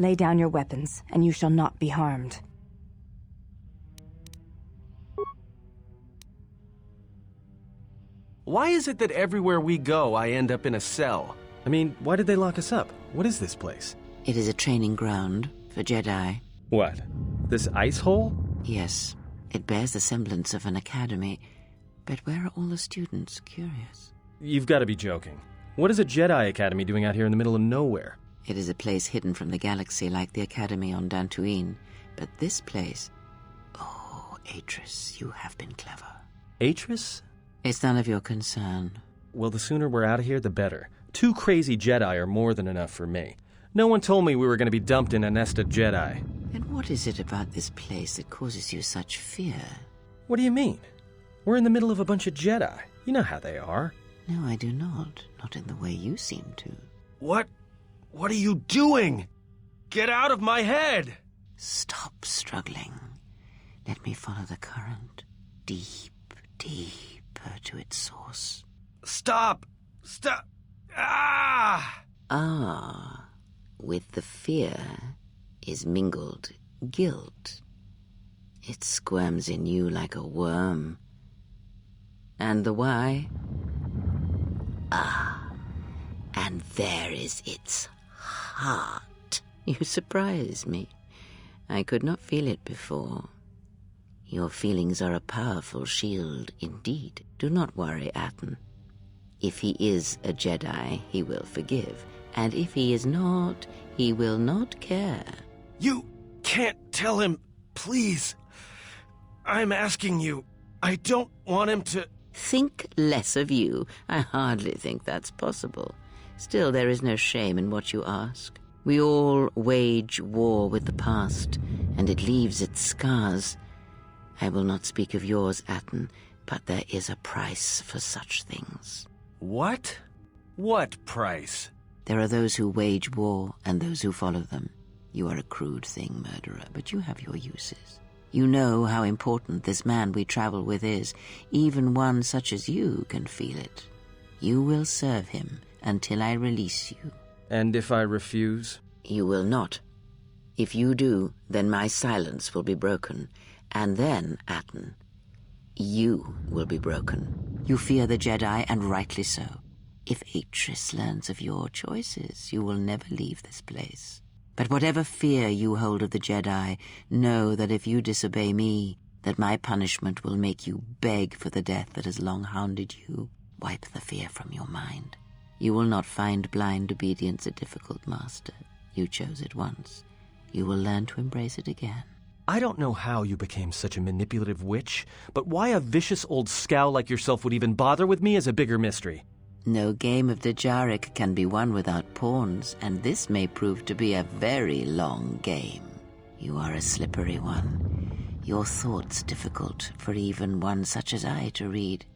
Lay down your weapons, and you shall not be harmed. Why is it that everywhere we go, I end up in a cell? I mean, why did they lock us up? What is this place? It is a training ground for Jedi. What? This ice hole? Yes, it bears the semblance of an academy. But where are all the students? Curious. You've got to be joking. What is a Jedi Academy doing out here in the middle of nowhere? It is a place hidden from the galaxy like the academy on Dantooine. But this place... Oh, Atris, you have been clever. Atris? It's none of your concern. Well, the sooner we're out of here, the better. 2 crazy Jedi are more than enough for me. No one told me we were going to be dumped in a nest of Jedi. And what is it about this place that causes you such fear? What do you mean? We're in the middle of a bunch of Jedi. You know how they are. No, I do not. Not in the way you seem to. What are you doing? Get out of my head! Stop struggling. Let me follow the current. Deep, deeper to its source. Stop! Stop! Ah! Ah, with the fear is mingled guilt. It squirms in you like a worm. And the why? Ah, and there is its heart. You surprise me. I could not feel it before. Your feelings are a powerful shield indeed. Do not worry, Atten. If he is a Jedi, he will forgive. And if he is not, he will not care. You can't tell him, please. I'm asking you. I don't want him to... Think less of you. I hardly think that's possible. Still, there is no shame in what you ask. We all wage war with the past, and it leaves its scars. I will not speak of yours, Atten, but there is a price for such things. What? What price? There are those who wage war and those who follow them. You are a crude thing, murderer, but you have your uses. You know how important this man we travel with is. Even one such as you can feel it. You will serve him until I release you. And if I refuse? You will not. If you do, then my silence will be broken. And then, Atten, you will be broken. You fear the Jedi, and rightly so. If Atris learns of your choices, you will never leave this place. But whatever fear you hold of the Jedi, know that if you disobey me, that my punishment will make you beg for the death that has long hounded you. Wipe the fear from your mind. You will not find blind obedience a difficult master. You chose it once. You will learn to embrace it again. I don't know how you became such a manipulative witch, but why a vicious old scow like yourself would even bother with me is a bigger mystery. No game of Dejaric can be won without pawns, and this may prove to be a very long game. You are a slippery one. Your thoughts difficult for even one such as I to read.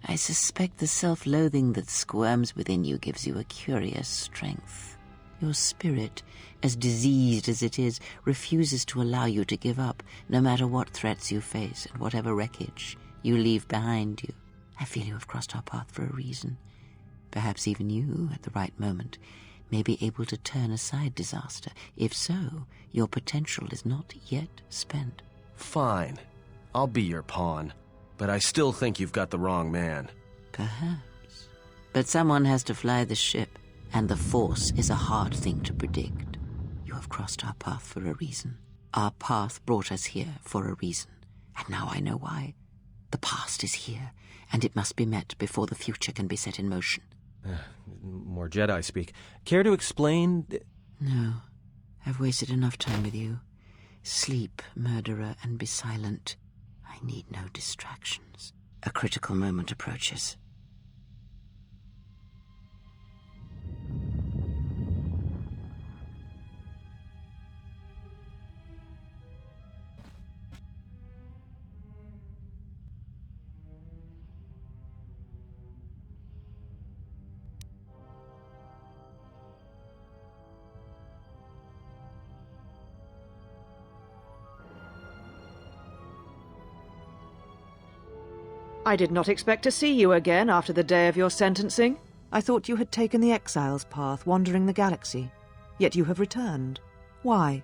I suspect the self-loathing that squirms within you gives you a curious strength. Your spirit, as diseased as it is, refuses to allow you to give up, no matter what threats you face and whatever wreckage you leave behind you. I feel you have crossed our path for a reason. Perhaps even you, at the right moment, may be able to turn aside disaster. If so, your potential is not yet spent. Fine. I'll be your pawn. But I still think you've got the wrong man. Perhaps. But someone has to fly the ship, and the Force is a hard thing to predict. You have crossed our path for a reason. Our path brought us here for a reason. And now I know why. The past is here, and it must be met before the future can be set in motion. More Jedi speak. Care to explain? No. I've wasted enough time with you. Sleep, murderer, and be silent. I need no distractions. A critical moment approaches. I did not expect to see you again after the day of your sentencing. I thought you had taken the exile's path, wandering the galaxy. Yet you have returned. Why?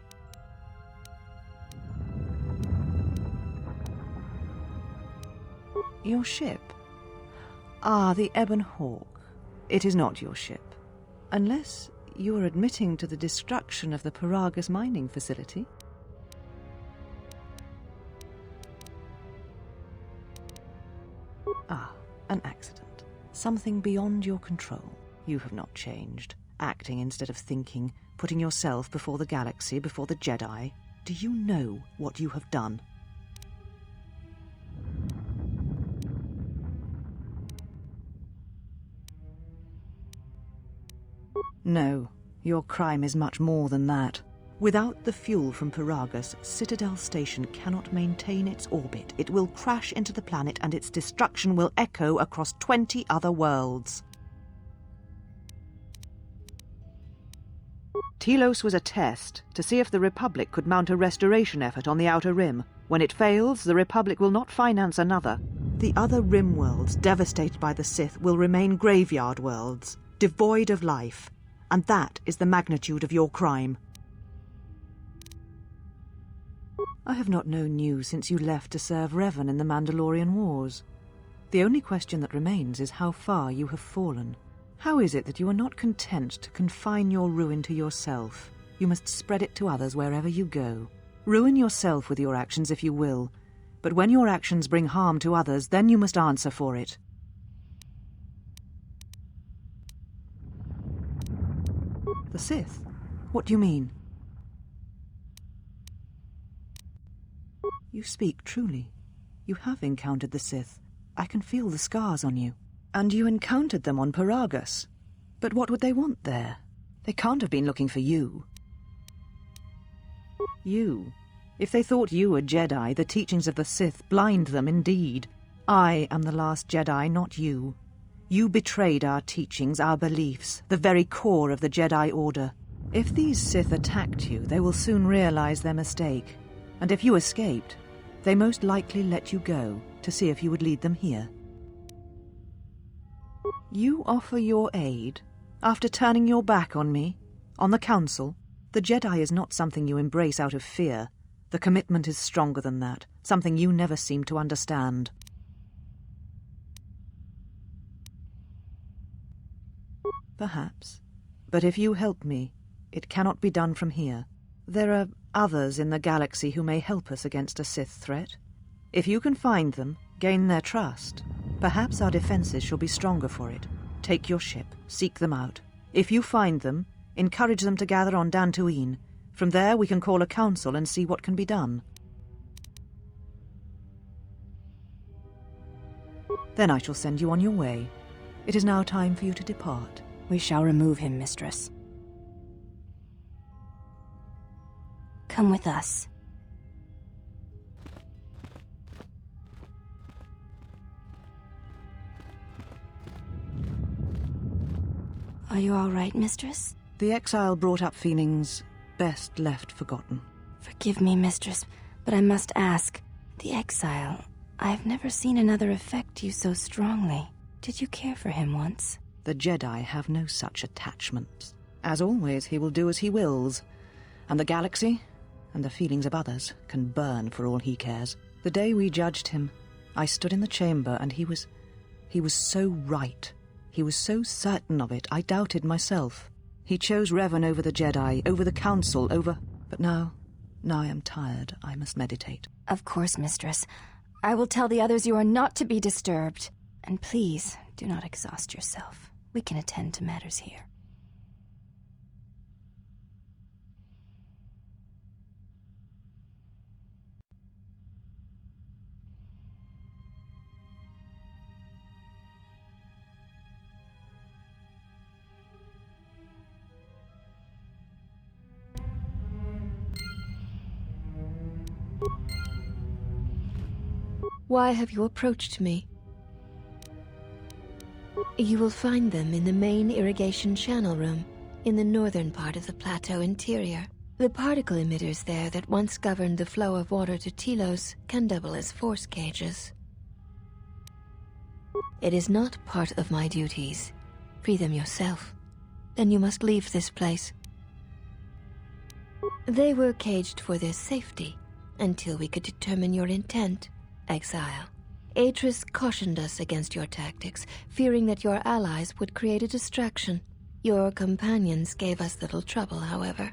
Your ship? Ah, the Ebon Hawk. It is not your ship. Unless you are admitting to the destruction of the Paragus mining facility. Ah, an accident. Something beyond your control. You have not changed. Acting instead of thinking, putting yourself before the galaxy, before the Jedi. Do you know what you have done? No, your crime is much more than that. Without the fuel from Paragus, Citadel Station cannot maintain its orbit. It will crash into the planet and its destruction will echo across 20 other worlds. Telos was a test to see if the Republic could mount a restoration effort on the Outer Rim. When it fails, the Republic will not finance another. The other Rim worlds, devastated by the Sith, will remain graveyard worlds, devoid of life. And that is the magnitude of your crime. I have not known you since you left to serve Revan in the Mandalorian Wars. The only question that remains is how far you have fallen. How is it that you are not content to confine your ruin to yourself? You must spread it to others wherever you go. Ruin yourself with your actions if you will, but when your actions bring harm to others, then you must answer for it. The Sith? What do you mean? You speak truly. You have encountered the Sith. I can feel the scars on you. And you encountered them on Paragus. But what would they want there? They can't have been looking for you. You. If they thought you a Jedi, the teachings of the Sith blind them indeed. I am the last Jedi, not you. You betrayed our teachings, our beliefs, the very core of the Jedi Order. If these Sith attacked you, they will soon realize their mistake. And if you escaped, they most likely let you go to see if you would lead them here. You offer your aid after turning your back on me, on the Council. The Jedi is not something you embrace out of fear. The commitment is stronger than that, something you never seem to understand. Perhaps. But if you help me, it cannot be done from here. There are others in the galaxy who may help us against a Sith threat. If you can find them, gain their trust, perhaps our defenses shall be stronger for it. Take your ship, seek them out. If you find them, encourage them to gather on Dantooine. From there we can call a council and see what can be done. Then I shall send you on your way. It is now time for you to depart. We shall remove him, mistress. Come with us. Are you all right, mistress? The exile brought up feelings best left forgotten. Forgive me, mistress, but I must ask. The exile, I've never seen another affect you so strongly. Did you care for him once? The Jedi have no such attachments. As always, he will do as he wills. And the galaxy, and the feelings of others, can burn for all he cares. The day we judged him, I stood in the chamber and he was so right. He was so certain of it, I doubted myself. He chose Revan over the Jedi, over the Council, over... But now I am tired. I must meditate. Of course, mistress. I will tell the others you are not to be disturbed. And please, do not exhaust yourself. We can attend to matters here. Why have you approached me? You will find them in the main irrigation channel room, in the northern part of the plateau interior. The particle emitters there that once governed the flow of water to Telos can double as force cages. It is not part of my duties. Free them yourself. Then you must leave this place. They were caged for their safety until we could determine your intent, Exile. Atris cautioned us against your tactics, fearing that your allies would create a distraction. Your companions gave us little trouble, however.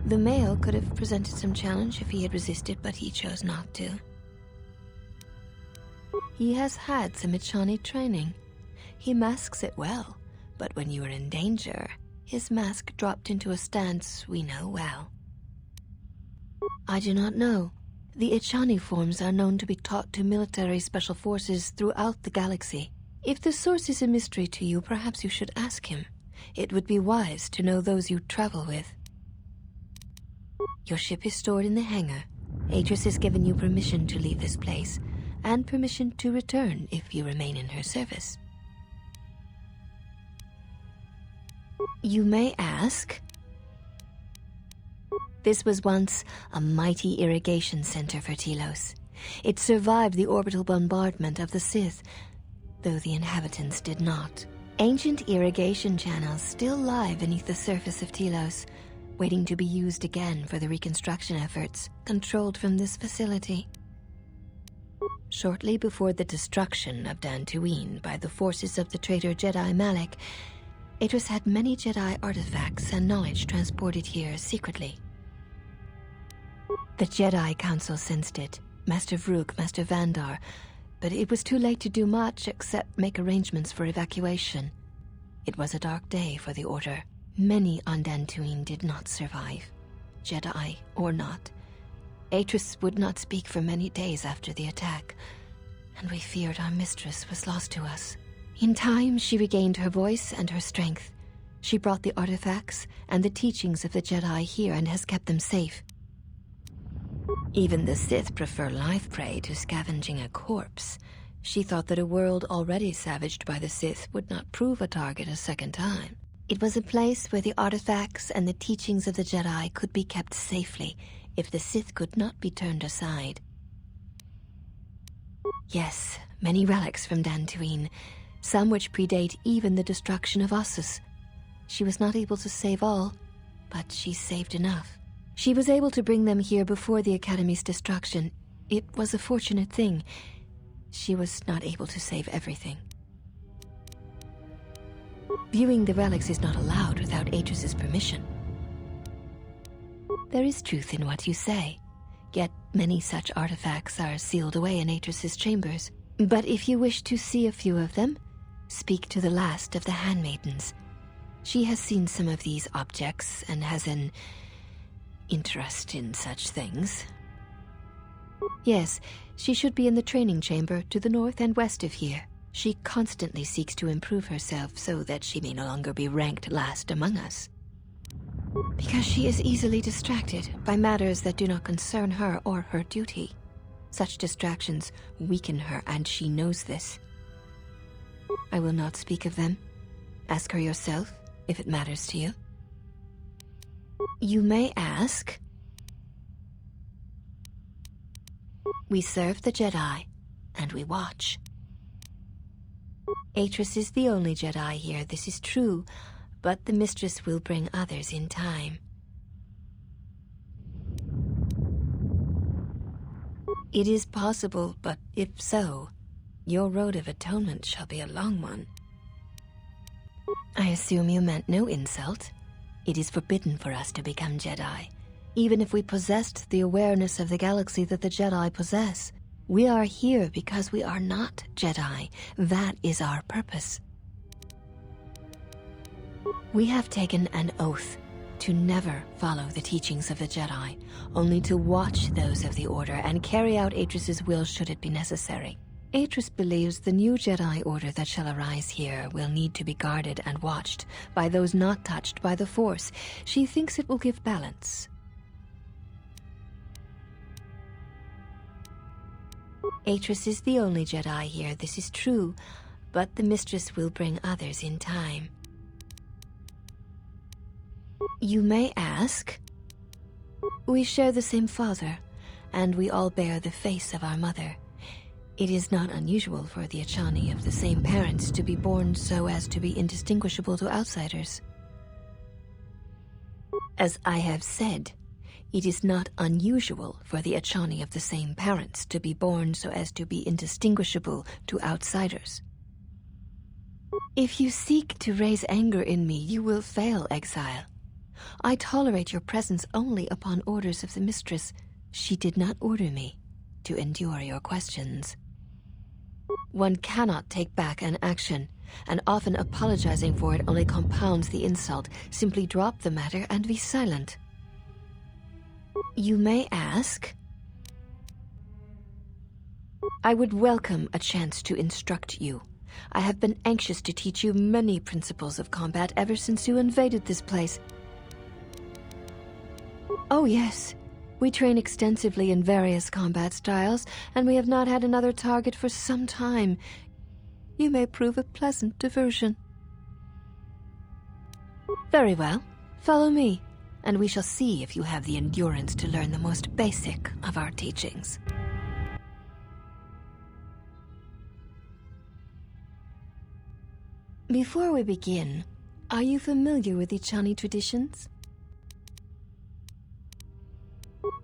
The male could have presented some challenge if he had resisted, but he chose not to. He has had some Echani training. He masks it well, but when you are in danger, his mask dropped into a stance we know well. I do not know. The Echani forms are known to be taught to military special forces throughout the galaxy. If the source is a mystery to you, perhaps you should ask him. It would be wise to know those you travel with. Your ship is stored in the hangar. Atris has given you permission to leave this place, and permission to return if you remain in her service. You may ask... This was once a mighty irrigation center for Telos. It survived the orbital bombardment of the Sith, though the inhabitants did not. Ancient irrigation channels still lie beneath the surface of Telos, waiting to be used again for the reconstruction efforts controlled from this facility. Shortly before the destruction of Dantooine by the forces of the traitor Jedi Malak, Atris had many Jedi artifacts and knowledge transported here secretly. The Jedi Council sensed it, Master Vrook, Master Vandar, but it was too late to do much except make arrangements for evacuation. It was a dark day for the Order. Many on Dantooine did not survive, Jedi or not. Atris would not speak for many days after the attack, and we feared our mistress was lost to us. In time, she regained her voice and her strength. She brought the artifacts and the teachings of the Jedi here and has kept them safe. Even the Sith prefer live prey to scavenging a corpse. She thought that a world already savaged by the Sith would not prove a target a second time. It was a place where the artifacts and the teachings of the Jedi could be kept safely if the Sith could not be turned aside. Yes, many relics from Dantooine, some which predate even the destruction of Ossus. She was not able to save all, but she saved enough. She was able to bring them here before the Academy's destruction. It was a fortunate thing. She was not able to save everything. Viewing the relics is not allowed without Atris's permission. There is truth in what you say, yet many such artifacts are sealed away in Atris's chambers. But if you wish to see a few of them, speak to the last of the handmaidens. She has seen some of these objects and has an interest in such things. Yes, she should be in the training chamber to the north and west of here. She constantly seeks to improve herself so that she may no longer be ranked last among us. Because she is easily distracted by matters that do not concern her or her duty. Such distractions weaken her, and she knows this. I will not speak of them. Ask her yourself, if it matters to you. You may ask. We serve the Jedi, and we watch. Atris is the only Jedi here, this is true, but the Mistress will bring others in time. It is possible, but if so, your road of atonement shall be a long one. I assume you meant no insult. It is forbidden for us to become Jedi, even if we possessed the awareness of the galaxy that the Jedi possess. We are here because we are not Jedi. That is our purpose. We have taken an oath to never follow the teachings of the Jedi, only to watch those of the Order and carry out Atris's will should it be necessary. Atris believes the new Jedi Order that shall arise here will need to be guarded and watched by those not touched by the Force. She thinks it will give balance. Atris is the only Jedi here, this is true, but the Mistress will bring others in time. You may ask. We share the same father, and we all bear the face of our mother. It is not unusual for the Echani of the same parents to be born so as to be indistinguishable to outsiders. As I have said, It is not unusual for the Achani of the same parents to be born so as to be indistinguishable to outsiders. If you seek to raise anger in me, you will fail, exile. I tolerate your presence only upon orders of the mistress. She did not order me to endure your questions. One cannot take back an action, and often apologizing for it only compounds the insult. Simply drop the matter and be silent. You may ask. I would welcome a chance to instruct you. I have been anxious to teach you many principles of combat ever since you invaded this place. Oh yes, we train extensively in various combat styles, and we have not had another target for some time. You may prove a pleasant diversion. Very well, follow me, and we shall see if you have the endurance to learn the most basic of our teachings. Before we begin, are you familiar with the Chani traditions?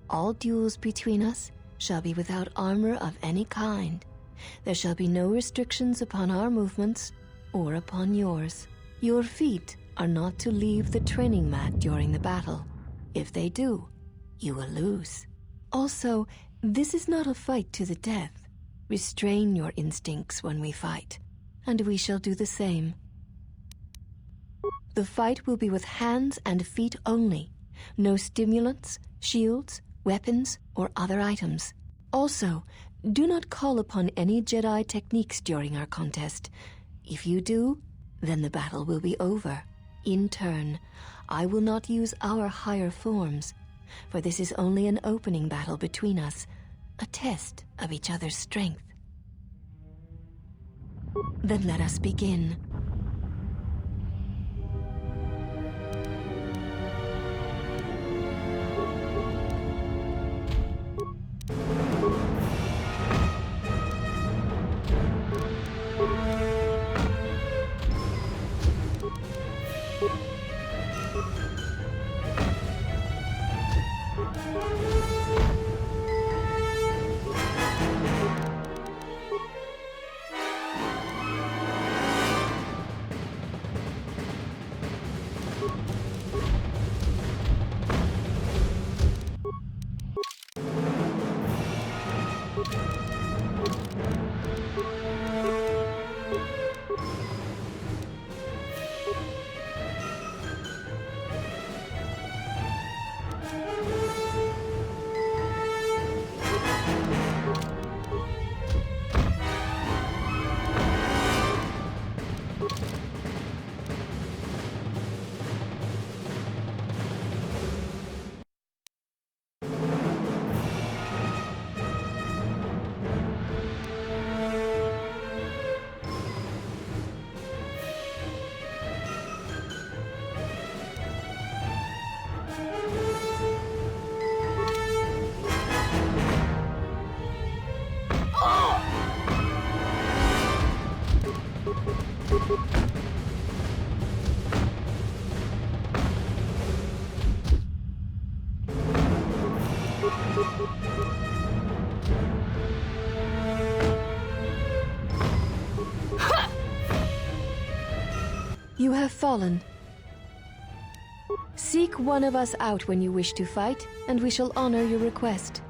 All duels between us shall be without armor of any kind. There shall be no restrictions upon our movements or upon yours. Your feet are not to leave the training mat during the battle. If they do, you will lose. Also, this is not a fight to the death. Restrain your instincts when we fight, and we shall do the same. The fight will be with hands and feet only. No stimulants, shields, weapons, or other items. Also, do not call upon any Jedi techniques during our contest. If you do, then the battle will be over. In turn, I will not use our higher forms, for this is only an opening battle between us, a test of each other's strength. Then let us begin. You have fallen. Seek one of us out when you wish to fight, and we shall honor your request.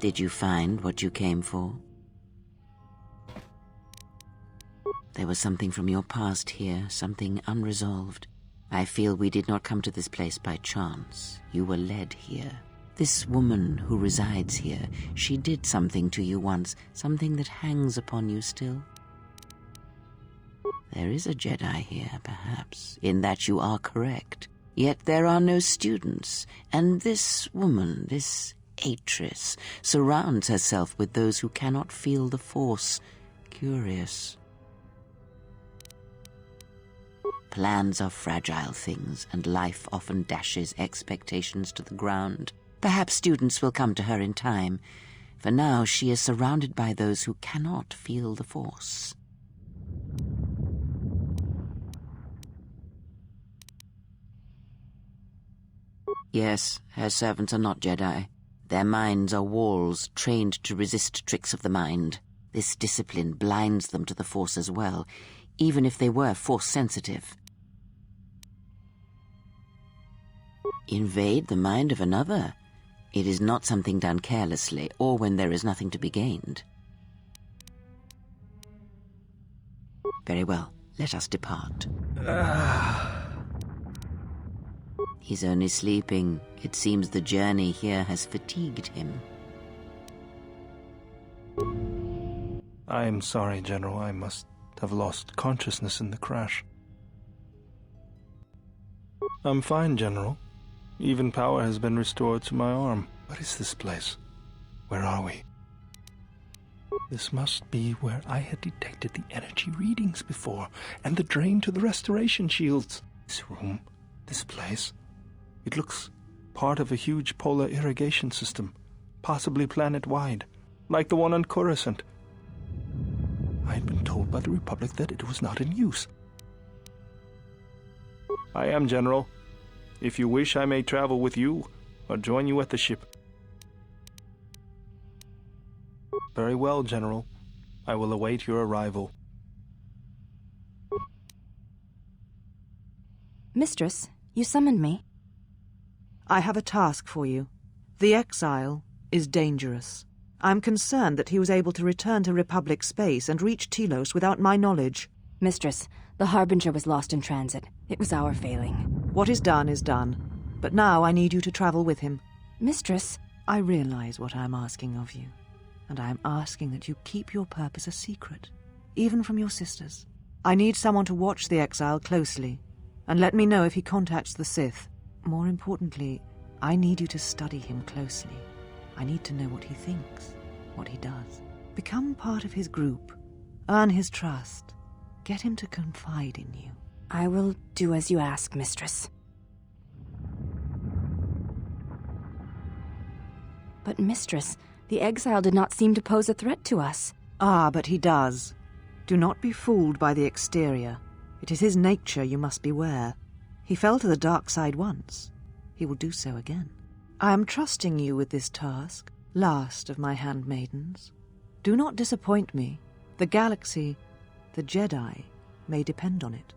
Did you find what you came for? There was something from your past here, something unresolved. I feel we did not come to this place by chance. You were led here. This woman who resides here, she did something to you once, something that hangs upon you still. There is a Jedi here, perhaps, in that you are correct. Yet there are no students, and this woman, this Atris, surrounds herself with those who cannot feel the Force. Curious. Plans are fragile things, and life often dashes expectations to the ground. Perhaps students will come to her in time. For now, she is surrounded by those who cannot feel the Force. Yes, her servants are not Jedi. Their minds are walls trained to resist tricks of the mind. This discipline blinds them to the Force as well, even if they were Force-sensitive. Invade the mind of another? It is not something done carelessly, or when there is nothing to be gained. Very well, let us depart. He's only sleeping. It seems the journey here has fatigued him. I am sorry, General. I must have lost consciousness in the crash. I'm fine, General. Even power has been restored to my arm. What is this place? Where are we? This must be where I had detected the energy readings before, and the drain to the restoration shields. This room, this place, it looks part of a huge polar irrigation system, possibly planet-wide, like the one on Coruscant. I had been told by the Republic that it was not in use. I am, General. If you wish, I may travel with you, or join you at the ship. Very well, General. I will await your arrival. Mistress, you summoned me. I have a task for you. The exile is dangerous. I'm concerned that he was able to return to Republic space and reach Telos without my knowledge. Mistress, the Harbinger was lost in transit. It was our failing. What is done. But now I need you to travel with him. Mistress, I realize what I'm asking of you. and I am asking that you keep your purpose a secret, even from your sisters. I need someone to watch the exile closely, and let me know if he contacts the Sith. More importantly, I need you to study him closely. I need to know what he thinks, what he does. Become part of his group, earn his trust, get him to confide in you. I will do as you ask, Mistress. But, Mistress, the exile did not seem to pose a threat to us. Ah, but he does. Do not be fooled by the exterior. It is his nature you must beware. He fell to the dark side once. He will do so again. I am trusting you with this task, last of my handmaidens. Do not disappoint me. The galaxy, the Jedi, may depend on it.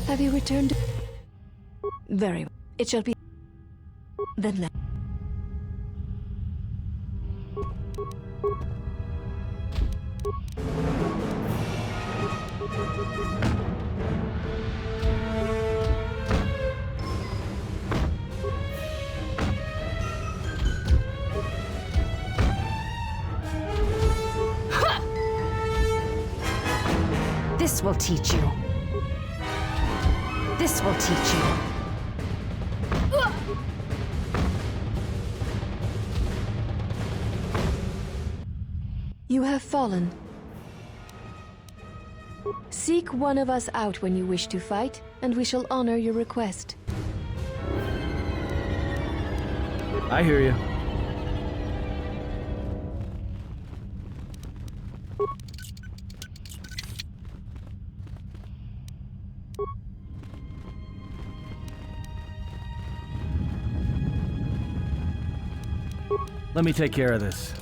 Have you returned? Very well. It shall be. Then let. This will teach you. This will teach you. You have fallen. Seek one of us out when you wish to fight, and we shall honor your request. I hear you. Let me take care of this.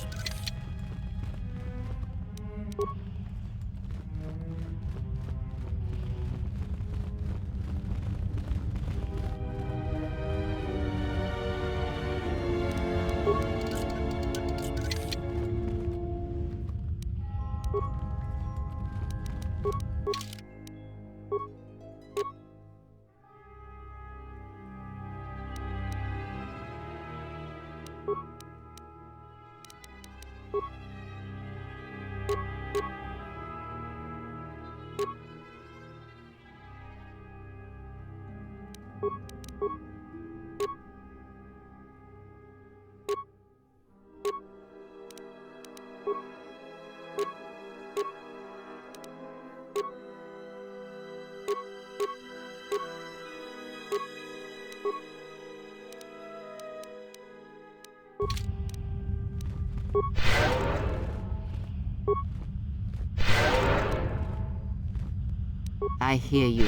I hear you.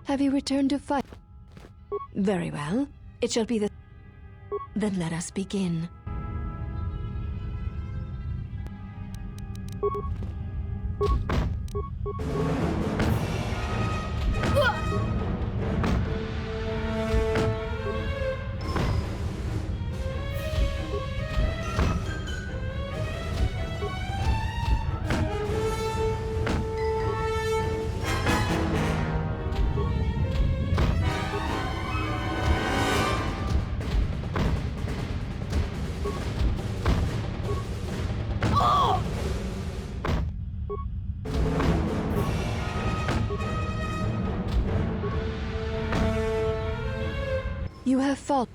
Have you returned to fight? Very well. It shall be the... Then let us begin. You have fought.